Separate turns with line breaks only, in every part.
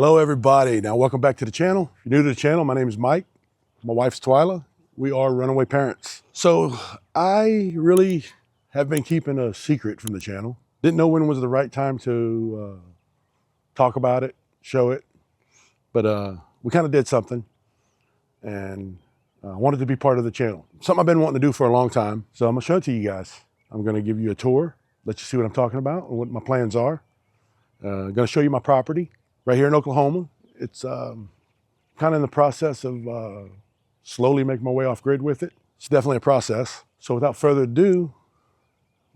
Hello everybody. Now welcome back to the channel. If you're new to the channel, my name is Mike. My wife's Twyla. We are Runaway Parents. So I really have been keeping a secret from the channel. Didn't know when was the right time to talk about it, show it, but we kind of did something and I wanted to be part of the channel. Something I've been wanting to do for a long time. So I'm gonna show it to you guys. I'm gonna give you a tour, let you see what I'm talking about and what my plans are. Gonna show you my property right here in Oklahoma. It's kind of in the process of slowly making my way off grid with it. It's definitely a process. So without further ado,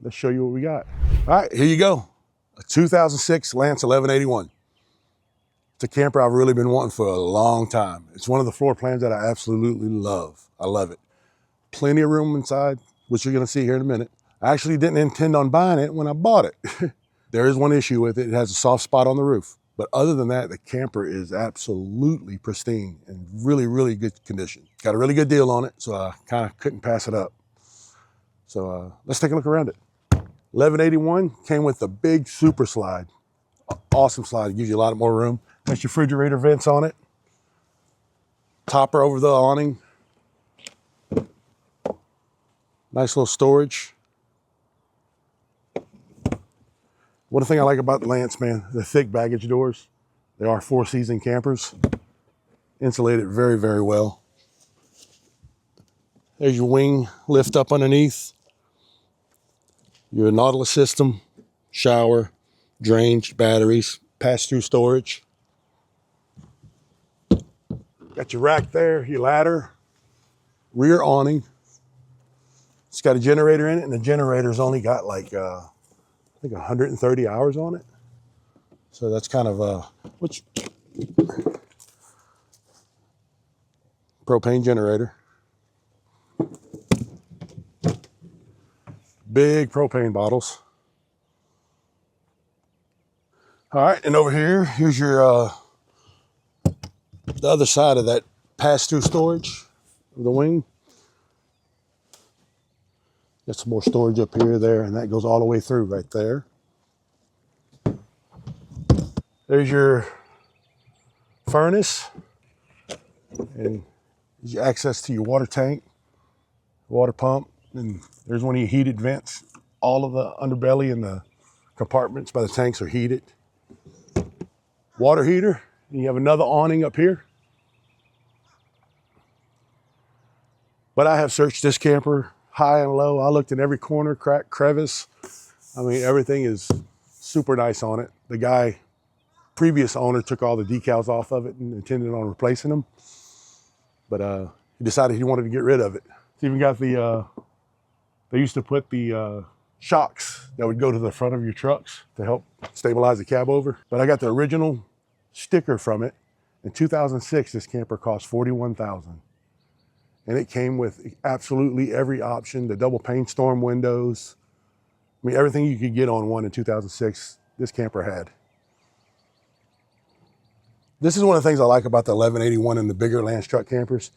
let's show you what we got. All right, here you go. A 2006 Lance 1181. It's a camper I've really been wanting for a long time. It's one of the floor plans that I absolutely love. I love it. Plenty of room inside, which you're gonna see here in a minute. I actually didn't intend on buying it when I bought it. There is one issue with it. It has a soft spot on the roof. But other than that, the camper is absolutely pristine and really, really good condition. Got a really good deal on it, so I kind of couldn't pass it up. So let's take a look around it. 1181 came with a big super slide. Awesome slide, it gives you a lot more room. Has your refrigerator vents on it. Topper over the awning. Nice little storage. One thing I like about the Lance, man, the thick baggage doors. They are 4-season campers. Insulated very, very well. There's your wing lift up underneath. Your Nautilus system, shower, drains, batteries, pass-through storage. Got your rack there, your ladder, rear awning. It's got a generator in it, and the generator's only got like, I think 130 hours on it. So that's kind of which propane generator. Big propane bottles. All right, and over here, here's your the other side of that pass-through storage of the wing. Got some more storage up here, there, and that goes all the way through right there. There's your furnace and your access to your water tank, water pump, and there's one of your heated vents. All of the underbelly and the compartments by the tanks are heated. Water heater, and you have another awning up here. But I have searched this camper high and low. I looked in every corner, crack, crevice. I mean, everything is super nice on it. The previous owner took all the decals off of it and intended on replacing them. But he decided he wanted to get rid of it. It's even got the, they used to put the shocks that would go to the front of your trucks to help stabilize the cab over. But I got the original sticker from it. In 2006, this camper cost $41,000. And it came with absolutely every option, the double pane storm windows. I mean, everything you could get on one in 2006, this camper had. This is one of the things I like about the 1181 and the bigger Lance truck campers.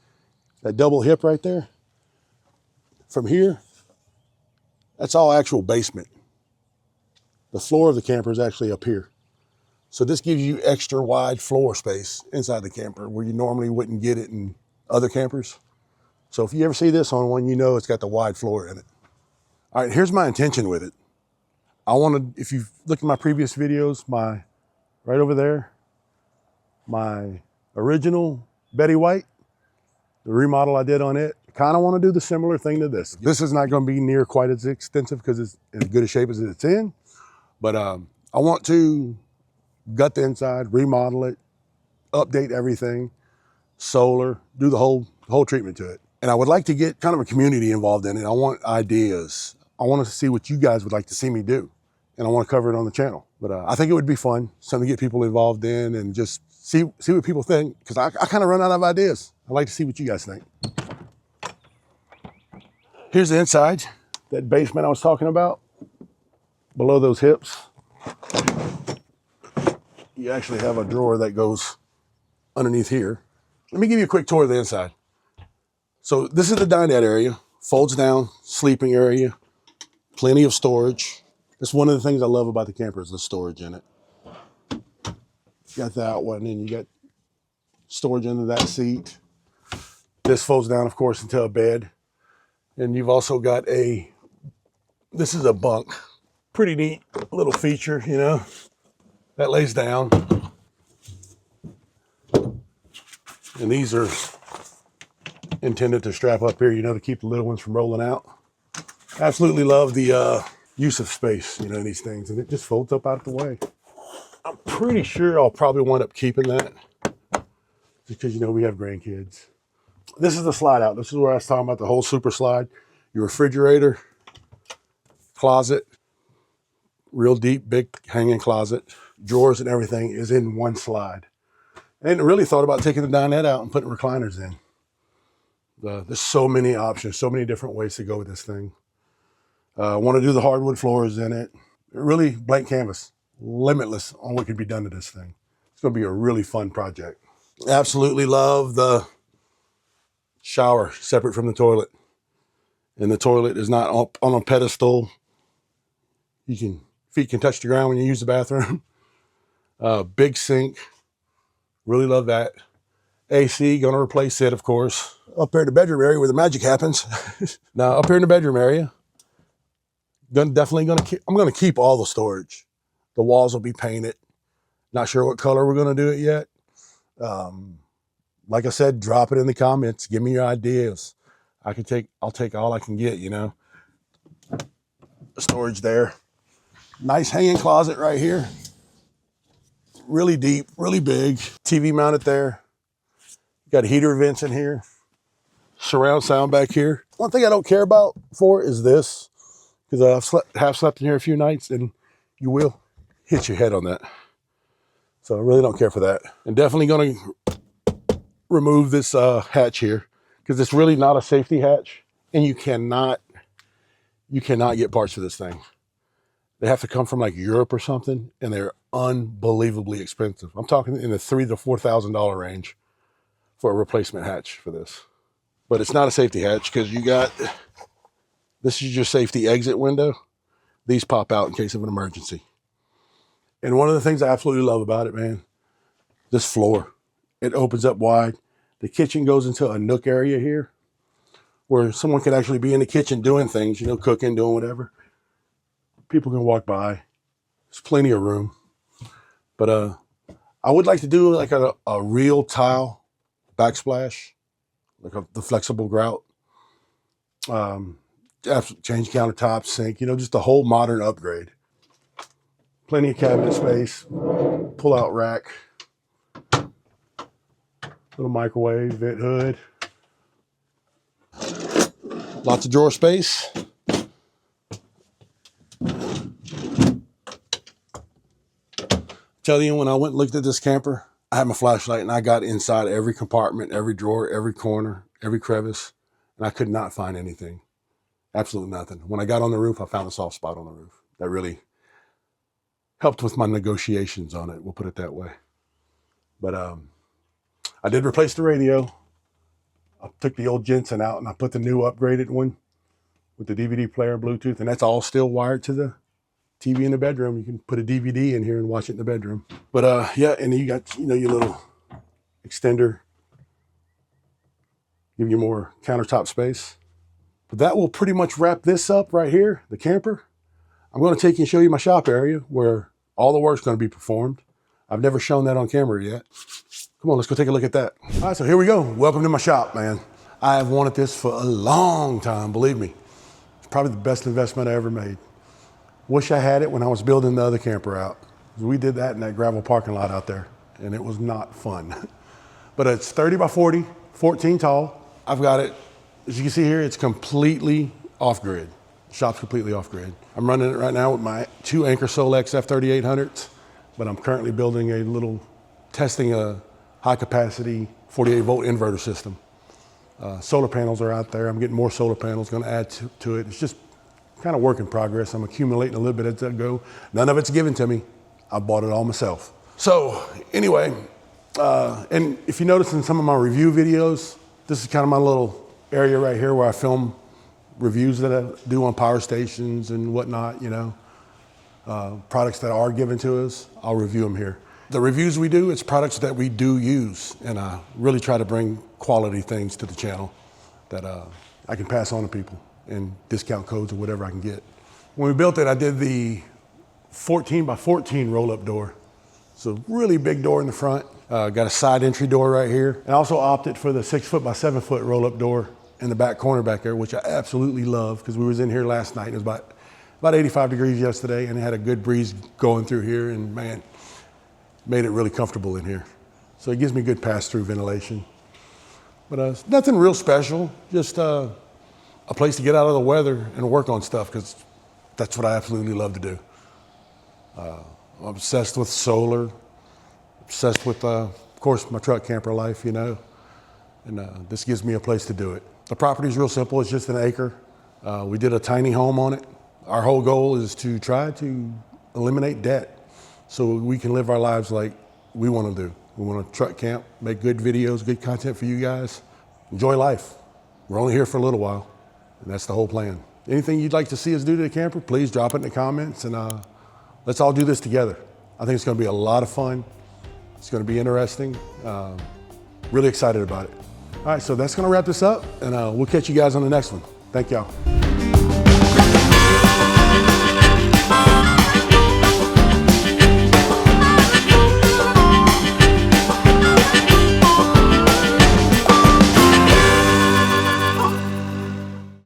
That double hip right there, from here, that's all actual basement. The floor of the camper is actually up here. So this gives you extra wide floor space inside the camper where you normally wouldn't get it in other campers. So if you ever see this on one, you know it's got the wide floor in it. All right, here's my intention with it. I want to, if you've looked at my previous videos, right over there, my original Betty White, the remodel I did on it, I kind of want to do the similar thing to this. This is not going to be near quite as extensive because it's in as good a shape as it's in, but I want to gut the inside, remodel it, update everything, solar, do the whole treatment to it. And I would like to get kind of a community involved in it. I want ideas. I want to see what you guys would like to see me do. And I want to cover it on the channel. But I think it would be fun, something to get people involved in and just see what people think. Because I kind of run out of ideas. I'd like to see what you guys think. Here's the inside, that basement I was talking about. Below those hips, you actually have a drawer that goes underneath here. Let me give you a quick tour of the inside. So this is the dinette area, folds down, sleeping area, plenty of storage. That's one of the things I love about the camper is the storage in it. got that one, and you got storage under that seat. This folds down, of course, into a bed. And you've also got this is a bunk. Pretty neat little feature, you know, that lays down. And these are intended to strap up here, you know, to keep the little ones from rolling out. Absolutely love the use of space, you know, in these things. And it just folds up out of the way. I'm pretty sure I'll probably wind up keeping that because, you know, we have grandkids. This is the slide out. This is where I was talking about the whole super slide. Your refrigerator, closet, real deep, big hanging closet, drawers and everything is in one slide. I hadn't really thought about taking the dinette out and putting recliners in. There's so many options, so many different ways to go with this thing. I want to do the hardwood floors in it. Really blank canvas, limitless on what could be done to this thing. It's going to be a really fun project. Absolutely love the shower separate from the toilet. And the toilet is not up on a pedestal. Feet can touch the ground when you use the bathroom. Big sink. Really love that. AC, gonna replace it, of course. Up there in the bedroom area where the magic happens. Now, up here in the bedroom area, I'm gonna keep all the storage. The walls will be painted. Not sure what color we're gonna do it yet. Like I said, drop it in the comments. Give me your ideas. I'll take all I can get, you know. Storage there. Nice hanging closet right here. Really deep, really big. TV mounted there. Got heater vents in here. Surround sound back here. One thing I don't care about is this, because I've half slept in here a few nights and you will hit your head on that. So I really don't care for that. And definitely gonna remove this hatch here because it's really not a safety hatch and you cannot get parts for this thing. They have to come from like Europe or something, and they're unbelievably expensive. I'm talking in the $3,000 to $4,000 range for a replacement hatch for this. But it's not a safety hatch because this is your safety exit window. These pop out in case of an emergency. And one of the things I absolutely love about it, man, this floor. It opens up wide. The kitchen goes into a nook area here where someone could actually be in the kitchen doing things, you know, cooking, doing whatever. People can walk by. There's plenty of room. But I would like to do like a real tile backsplash, like the flexible grout. Change countertops, sink, you know, just a whole modern upgrade. Plenty of cabinet space, pull out rack, little microwave, vent hood. Lots of drawer space. Tell you, when I went and looked at this camper, I had my flashlight and I got inside every compartment, every drawer, every corner, every crevice, and I could not find anything. Absolutely nothing. When I got on the roof, I found a soft spot on the roof. That really helped with my negotiations on it. We'll put it that way. But I did replace the radio. I took the old Jensen out and I put the new upgraded one with the DVD player, Bluetooth, and that's all still wired to the TV in the bedroom. You can put a DVD in here and watch it in the bedroom. But yeah, and you got, you know, your little extender, give you more countertop space. But that will pretty much wrap this up right here, the camper. I'm going to take you and show you my shop area where all the work's going to be performed. I've never shown that on camera yet. Come on, let's go take a look at that. All right, so here we go. Welcome to my shop, man. I have wanted this for a long time, believe me. It's probably the best investment I ever made. Wish I had it when I was building the other camper out. We did that in that gravel parking lot out there, and it was not fun. But it's 30 by 40, 14 tall. I've got it, as you can see here, it's completely off-grid. Shop's completely off-grid. I'm running it right now with my 2 Anchor Solex F3800s, but I'm currently building testing a high-capacity 48-volt inverter system. Solar panels are out there. I'm getting more solar panels, going to add to it. It's just kind of work in progress. I'm accumulating a little bit as I go. None of it's given to me. I bought it all myself. So anyway, and if you notice in some of my review videos, this is kind of my little area right here where I film reviews that I do on power stations and whatnot, you know, products that are given to us. I'll review them here. The reviews we do, it's products that we do use, and I really try to bring quality things to the channel that I can pass on to people and discount codes or whatever I can get. When we built it, I did the 14 by 14 roll-up door. So really big door in the front. Got a side entry door right here. And I also opted for the 6 foot by 7 foot roll-up door in the back corner back there, which I absolutely love because we was in here last night. It was about 85 degrees yesterday, and it had a good breeze going through here, and man, made it really comfortable in here. So it gives me good pass-through ventilation. But nothing real special, just a place to get out of the weather and work on stuff, because that's what I absolutely love to do. I'm obsessed with solar, obsessed with, of course, my truck camper life, you know, and this gives me a place to do it. The property is real simple, it's just an acre. We did a tiny home on it. Our whole goal is to try to eliminate debt, so we can live our lives like we want to do. We want to truck camp, make good videos, good content for you guys. Enjoy life. We're only here for a little while, and that's the whole plan. Anything you'd like to see us do to the camper, please drop it in the comments, and let's all do this together. I think it's going to be a lot of fun. It's going to be interesting. Really excited about it. All right, so that's going to wrap this up, and we'll catch you guys on the next one. Thank y'all.